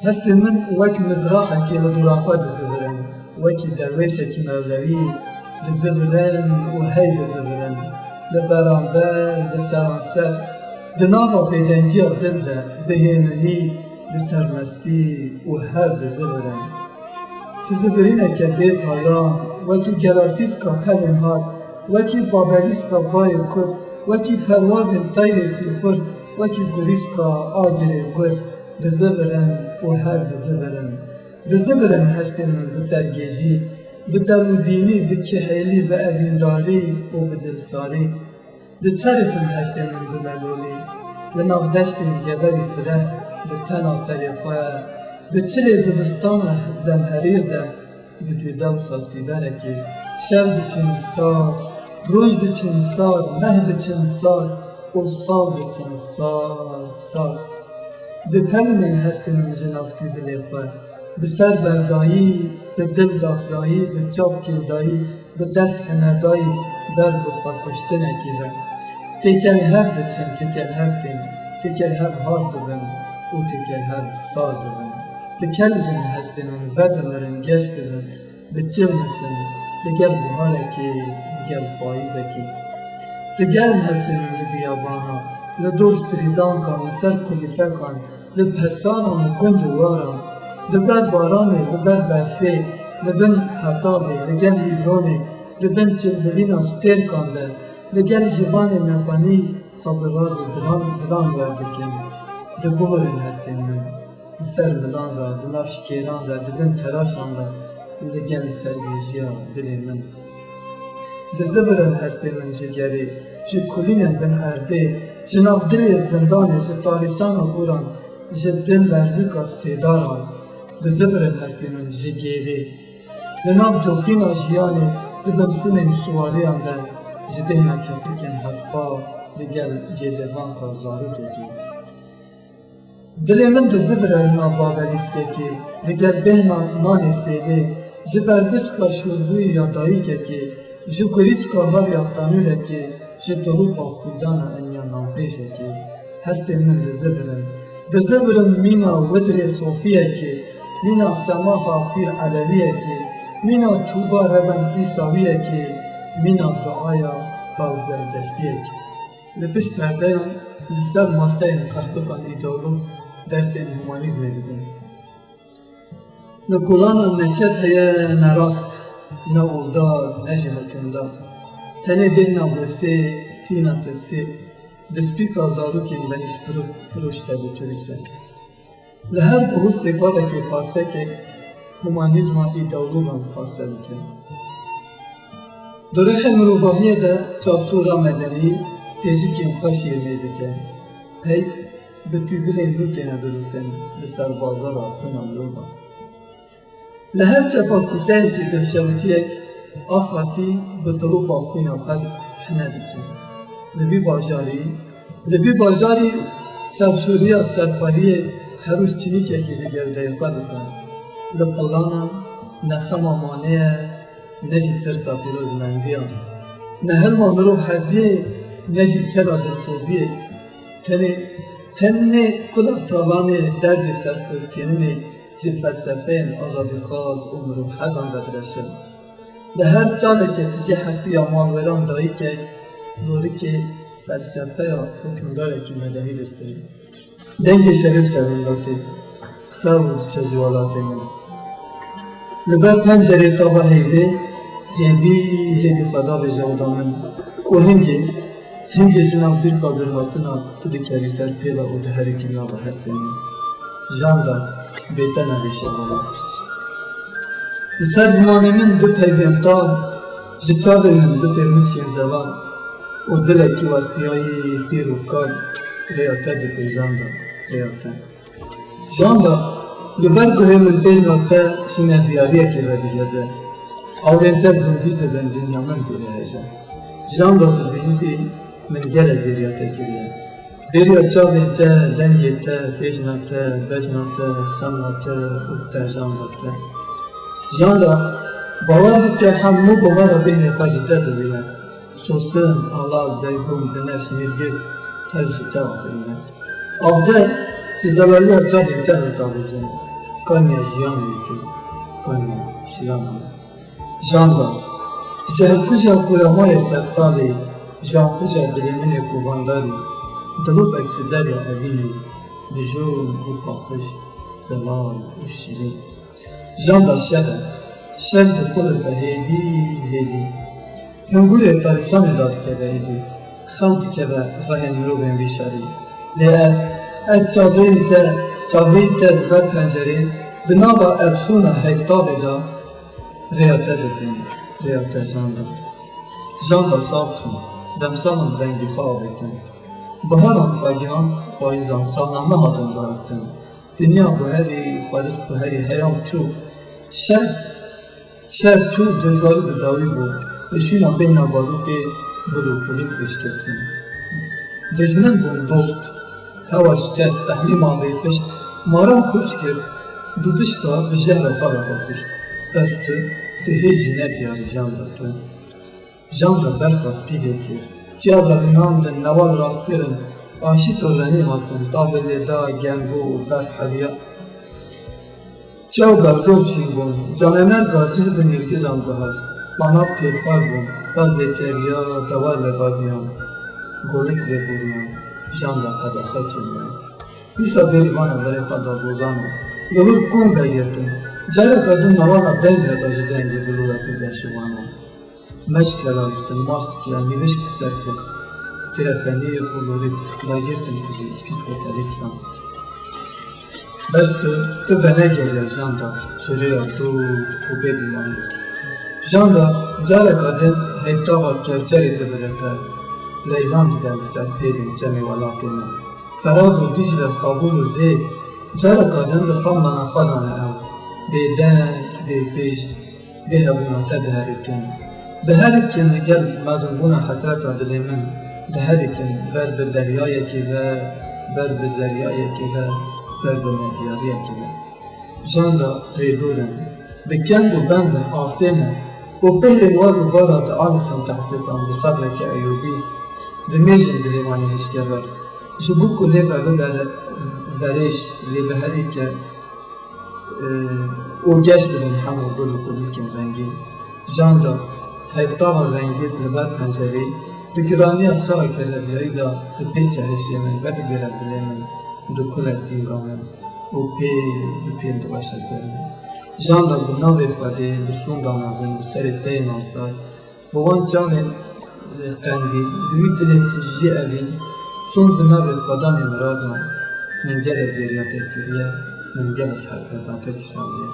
هەستێ من وەک مزراحێکی لە دووراخوا دزبرن وەکی دەروێشێکی مەولەوی دزبرن و هەی دزبرن لە بەرامبەر لە سەرانسەر di nava pêdengiya dil de bihêminî bi sermestî û her dizibirin çi zibirîneke bêpayan wekî gelasîska telên hat wekî baberîska bayê kurd wekî perwazên teyrê sîxur wekî gurîşka agirê gur dizibirin û her dizibirin hestên min bi dergêjî bi derûdînî bi kihêlî bi evîndarî û bi dilsarî diçerifin hestên min bi melûlî li nav deştên geberî fireh bi tena serê xwe di çilê zivistana zemherîr de bi dûdewsa sîberekê şev diçin sar roj diçin sar meh diçin sar û sal diçin sar di temnên hestên min ji navtî dilê xwe bi ser berdayî bi dil daxdayî bi çav kêldayî bi dest henedayî ber bi xwekuştinekî ve têkel hev diçin têkel hev tên têkel hev har dibin û têkel hev sar dibin di kelîjin hestên min vedimirin geş dibin bi çil misin li gel buharekê li gel payîzekê li gel hestên min li biyabana li dor strîdankan li ser kulîfekan li pesanan û gund û waran li ber baranê li ber berfê li bin hetabê li gel hîdronê li bin çilbilîna stêrkan de li gel jivanê nefanî sabirraz û dilan werdikin diborin hestên min li ser milan ra di nav şikêran de di bin teraşan de li gel sergêjiya dilê min dizibirin hestên min ji gerê ji kulînên bin erdê ji nav dilê zindanê ji tarîsana goran ji dil lerzîka sêdaran dizibirin hestên min ji gêrê li nav cofîna jiyanê di bimsinên suwariyan de ji bêhna kesikên hezba li gel gêjevanka zarokekê dilê min dizibire li nav baberîskekê li gel bêhna nanê sêlê ji ber bişka şûrbûyî ya dayîkekê ji kurîçka hev tanûrekê ji dilupa xwîdana enya navpêşekê hestên min dizibirin mîna widrê sofiyekê mîna semaha pîr eleviyekê mîna çûba reven îsawiyekê mîna duaya kavzergeştiyekê li pişt perdeyan li ser masteyên qehbikan îdeolog dersên humanîzmê didin li gulanan ne çet heye ne rast ne oldar ne jî hikimdar tenê bêhna wirsê tîna tirsê di spîka zarokên benîş firoş de biçûrîse li her buhûz sêkadekê parsekek humanîzma îdeologan parse dikin di rihê mirovahiyê de çavsûra medenî têjikên xwe şêrnê dike hey bi tîzilên nû têne birûtin li ser bazara xwîna mirovan li her çepa kûteyekî dilşewitiyek axatî bi dilopa xwîna xelk hene dikin li vî bajarî serşûriya serxweliyê herûz çînîkekî ji gevdeyê xwe dixwe li qulanan ne xema maneye ne jî tirsa pîrozmendiyan ne hilma mirov heziyê ne jî kera dilsoziyê tenê kula çalanê derdê serxwezkirînê ji felsefeyên azadîxwaz û mirovhezan de direşin li her çalekê tijî hestiya malweran dayîkek zorikê felsefeya hukmdarekî medenî distirî dengê şerîf sevîndatê sev û çejwalatê min li ber pencerê tava hêdê hêdî xweda bêjewda min û hingê ji nav dîrka birhatina tu dikerî ser pêla û diherîkî nava hestên min janda bête nevêşevala li ser zimanê min du peyvêndar ji çavê min du pêrmûçkên zevan û dilekî westiyayî pîr û kar rêya te dike janda rêya te janda li ber guhê min bêjna te ji nediyariyekê vedihêze awrên te zindî dibin dinya min bêhêje janda tu bînî min gelek bêriya te kiriye bêriya çavên te dengê te bêjna te bejna te xemna te û te janda te janda bawer bike hemû bawera bêhnê xwe ji te dibîne sosin alal zeytûn binefş nêrgiz te ji te avîne avde ji zelaliya çavên te hitabêjin Kanya jiyan yedi, kanya jiyan. Janda, jehfıca kuramaya seksali, jahfıca bilimine kuvandari, dılıp eksiler ya evini, bijun bu bakış, zeval u şirin. Janda şehre, şehre kulu behedi, hedi. Hengule tarisan edat kebeydi, xalt kebe rahen roben bişari. Le çaveyte ve pencere, binaba efsuna hektabeda, reyate dedin, reyate janda. Janda savtun, demsanın rengi favetin. Baharan fagihan, faizan salname hadın bıraktın. Dünya bu heri, falis bu heri, heyam çu. Şer çu cezvari bir davi bu. Eşina beyna baruki, bulu kulik eşketin. Dejmen bu dost, hevaş kes, tahlim ağabeytiş, maram kuşkir, duduşta bir jehre sabah bakışt. Estı, tehezi ne diyarı jandatı. Janda berfas pidekir. Ciada inandın, neval rastırın, aşit olani hatın, tabeli da gengu berhaliya. Ciao berdol çingun, canemer gazir bin irgizan bahar, manap tefar bun, bazı çevya, davar ve baziyan, golik ve buryan, janda kada saçınyan. İsa bir imana vere kada bozana, yolu kum beyetin, cere kadın navala benle dacı dengi bulurası beşivana. Meşkela üstün, mastikiya, niveş kısertin, tirefeni bulurik, dagirtin kızı, psikoteristan. Beste, tu bene gelir janda, şuraya tu kubediman. Janda, cere kadın, hektava kevçeri tıbırıklar, leylan gidenler, pedin cemi valatini. Feradu dicle kabulu de, cere kadın da sammana khadana ev, beden, bepeş, behabuna tedherikin. بهركن قل مازنبونا حسرات دلمن بهركن بر بالدرياية كذا بر بالدرياية كذا بر بالمديارية كذا جاندا ريدولن بكندو بندن آسينا وبهل وارو بارات عالسان تحتتان بصبرك أيوبي دميجن دلماني هشكبر جبوكو لبا بدر بريش لبهرك وجاش بلن حمو دولو قدوكين رنگي جاندا Hektava rengiz liber penceri, dükürani asara kerebiyeyi da tıpil çereşyemin ve görebilemin, dükül estingamın, upil duvaşezemin. Janda buna vefade, bisun danazın, seriteyin ostay, boğan canın kendi, büyük diletici evin, sun buna vefadan emradan, min gele deriyat etiriye, min gele çarpıdan tekişandiye.